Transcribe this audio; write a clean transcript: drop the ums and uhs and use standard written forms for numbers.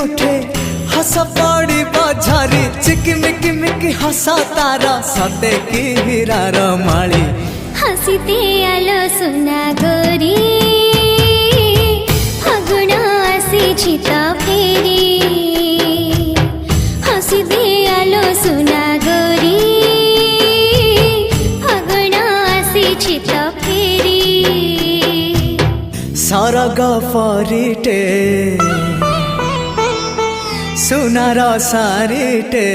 ओठे हस पड़ी बझारी चिकिमिकी मिकी हसा तारा सते की हीरार माली हसीते आलो सुना गोरी फागुण आसी तो फेरी हसीते आलो सुना गोरी फागुण आसी तो फेरी सरग परिटे सुनार सारिटे